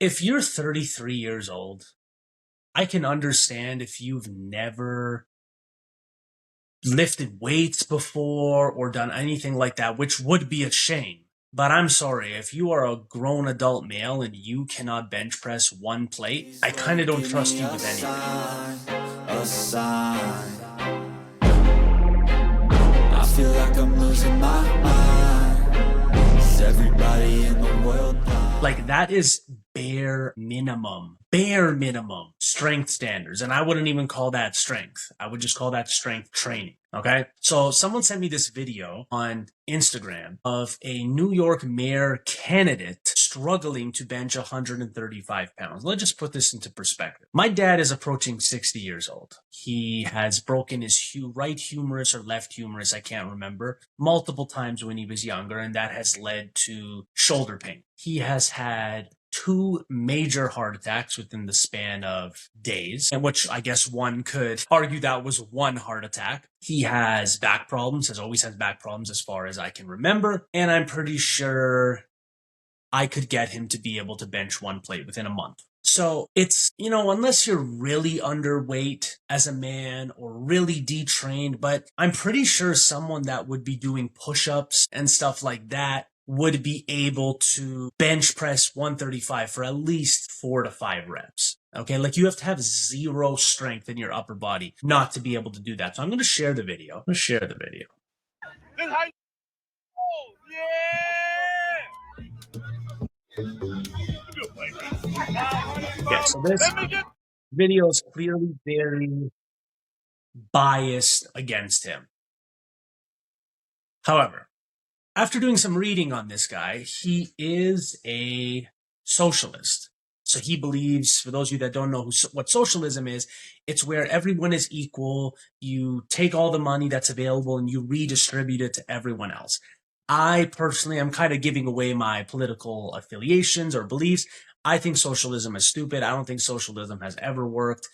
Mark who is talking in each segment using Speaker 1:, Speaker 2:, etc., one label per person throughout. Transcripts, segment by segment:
Speaker 1: If you're 33 years old, I can understand if you've never lifted weights before or done anything like that, which would be a shame. But I'm sorry, if you are a grown adult male and you cannot bench press one plate, I kind of don't trust you with anything.
Speaker 2: A sign. I feel like I'm losing my mind. Is everybody in the world blind?
Speaker 1: Like, that is bare minimum strength standards. And I wouldn't even call that strength. I would just call that strength training. Okay. So someone sent me this video on Instagram of a New York mayor candidate struggling to bench 135 pounds. Let's just put this into perspective. My dad is approaching 60 years old. He has broken his right humerus or left humerus, I can't remember, multiple times when he was younger, and that has led to shoulder pain. He has had 2 major heart attacks within the span of days, and which I guess one could argue that was one heart attack. He has back problems, has always had back problems as far as I can remember, and I'm pretty sure I could get him to be able to bench 1 plate within a month. So it's, unless you're really underweight as a man or really detrained, but I'm pretty sure someone that would be doing push-ups and stuff like that would be able to bench press 135 for at least 4 to 5 reps. Okay, like you have to have zero strength in your upper body not to be able to do that. So I'm going to share the video.
Speaker 3: This how you
Speaker 1: Yeah, so this video is clearly very biased against him. However, after doing some reading on this guy, he is a socialist. So he believes, for those of you that don't know what socialism is, it's where everyone is equal. You take all the money that's available and you redistribute it to everyone else. I personally am kind of giving away my political affiliations or beliefs. I think socialism is stupid. I don't think socialism has ever worked.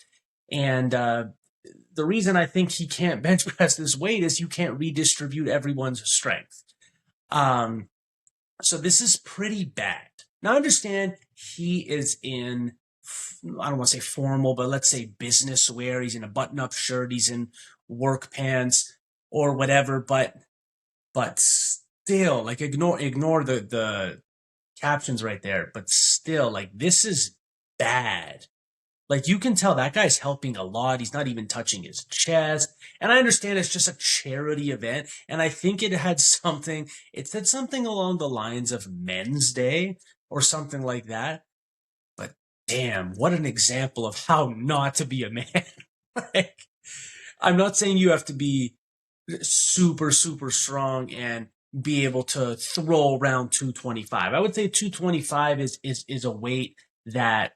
Speaker 1: And the reason I think he can't bench press this weight is you can't redistribute everyone's strength. So this is pretty bad. Now, I understand he is in, I don't want to say formal, but let's say business wear. He's in a button-up shirt. He's in work pants or whatever. But still, like, ignore the captions right there. But still, like, this is bad. Like, you can tell that guy's helping a lot. He's not even touching his chest. And I understand it's just a charity event. And I think it said something along the lines of Men's Day or something like that. But damn, what an example of how not to be a man. Like, I'm not saying you have to be super, super strong and be able to throw around 225. I would say 225 is a weight that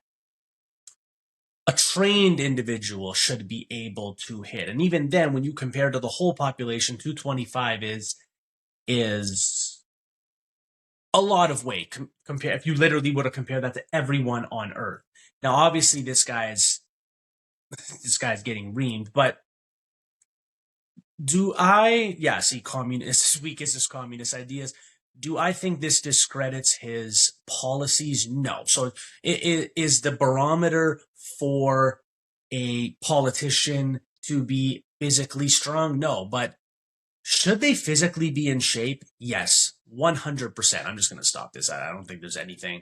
Speaker 1: a trained individual should be able to hit. And even then, when you compare to the whole population, 225 is a lot of weight. If you literally were to compare that to everyone on Earth. Now, obviously, this guy's getting reamed, but communist, weakest communist ideas. Do I think this discredits his policies? No. So it is the barometer for a politician to be physically strong? No. But should they physically be in shape? Yes, 100%. I'm just going to stop this. I don't think there's anything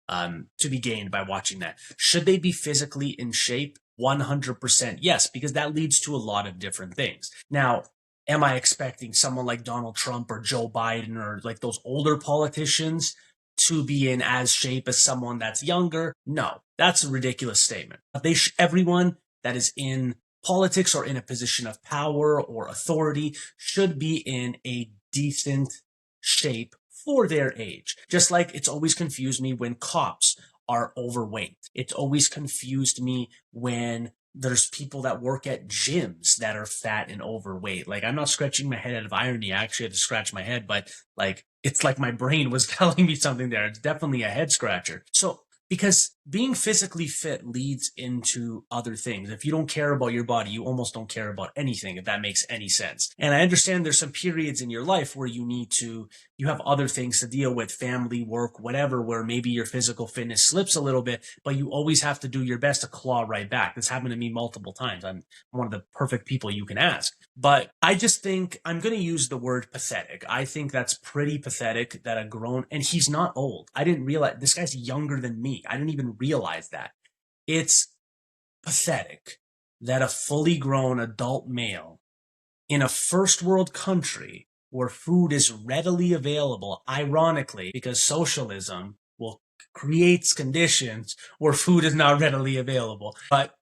Speaker 1: to be gained by watching that. Should they be physically in shape? 100%. Yes, because that leads to a lot of different things. Now, am I expecting someone like Donald Trump or Joe Biden or like those older politicians to be in as shape as someone that's younger? No, that's a ridiculous statement. Everyone that is in politics or in a position of power or authority should be in a decent shape for their age. Just like it's always confused me when cops are overweight. It's always confused me when there's people that work at gyms that are fat and overweight. Like, I'm not scratching my head out of irony. I actually had to scratch my head, but like, it's like my brain was telling me something there. It's definitely a head scratcher. So, because being physically fit leads into other things. If you don't care about your body, you almost don't care about anything, if that makes any sense. And I understand there's some periods in your life where you need to you have other things to deal with, family, work, whatever, where maybe your physical fitness slips a little bit, but you always have to do your best to claw right back. This happened to me multiple times. I'm one of the perfect people you can ask. But I just think I'm going to use the word pathetic. I think that's pretty pathetic that a grown, and he's not old. I didn't realize, this guy's younger than me. I didn't even realize that. It's pathetic that a fully grown adult male in a first world country where food is readily available, ironically, because socialism will creates conditions where food is not readily available, but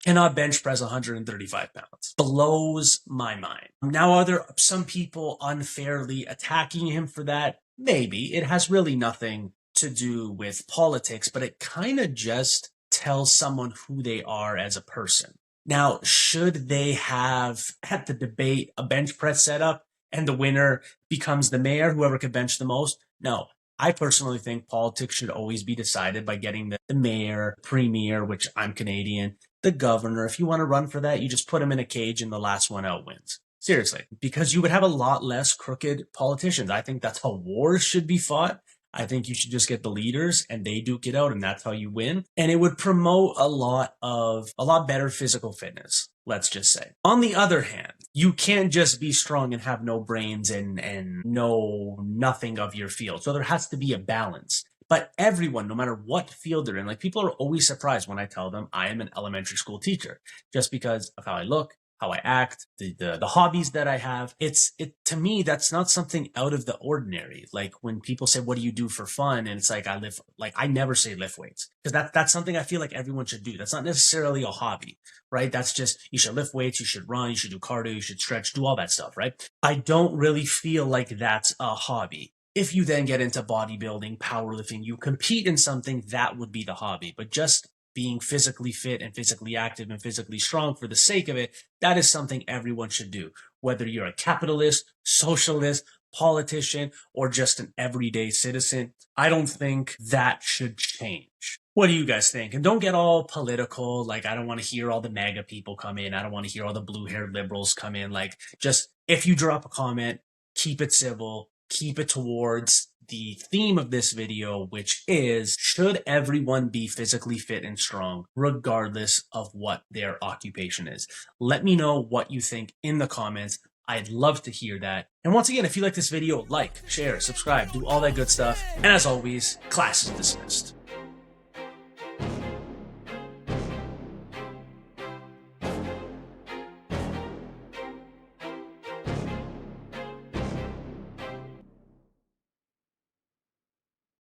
Speaker 1: cannot bench press 135 pounds. Blows my mind. Now, are there some people unfairly attacking him for that? Maybe. It has really nothing to do with politics, but it kind of just tells someone who they are as a person. Now, should they have at the debate a bench press set up and the winner becomes the mayor, whoever can bench the most? No. I personally think politics should always be decided by getting the mayor, premier, which I'm Canadian, the governor. If you want to run for that, you just put them in a cage and the last one out wins. Seriously, because you would have a lot less crooked politicians. I think that's how wars should be fought. I think you should just get the leaders and they duke it out, and that's how you win. And it would promote a lot better physical fitness, let's just say. On the other hand, you can't just be strong and have no brains and know nothing of your field. So there has to be a balance. But everyone, no matter what field they're in, like, people are always surprised when I tell them I am an elementary school teacher, just because of how I look, how I act, the hobbies that I have. To me, that's not something out of the ordinary. Like, when people say, what do you do for fun? And it's like, I never say lift weights, because that's something I feel like everyone should do. That's not necessarily a hobby, right? That's just, you should lift weights, you should run, you should do cardio, you should stretch, do all that stuff, right? I don't really feel like that's a hobby. If you then get into bodybuilding, powerlifting, you compete in something, that would be the hobby. But just being physically fit and physically active and physically strong for the sake of it, that is something everyone should do. Whether you're a capitalist, socialist, politician, or just an everyday citizen, I don't think that should change. What do you guys think? And don't get all political. Like, I don't want to hear all the MAGA people come in. I don't want to hear all the blue-haired liberals come in. Like, just, if you drop a comment, keep it civil, keep it towards the theme of this video, which is, should everyone be physically fit and strong, regardless of what their occupation is? Let me know what you think in the comments. I'd love to hear that. And once again, if you like this video, like, share, subscribe, do all that good stuff. And as always, class is dismissed.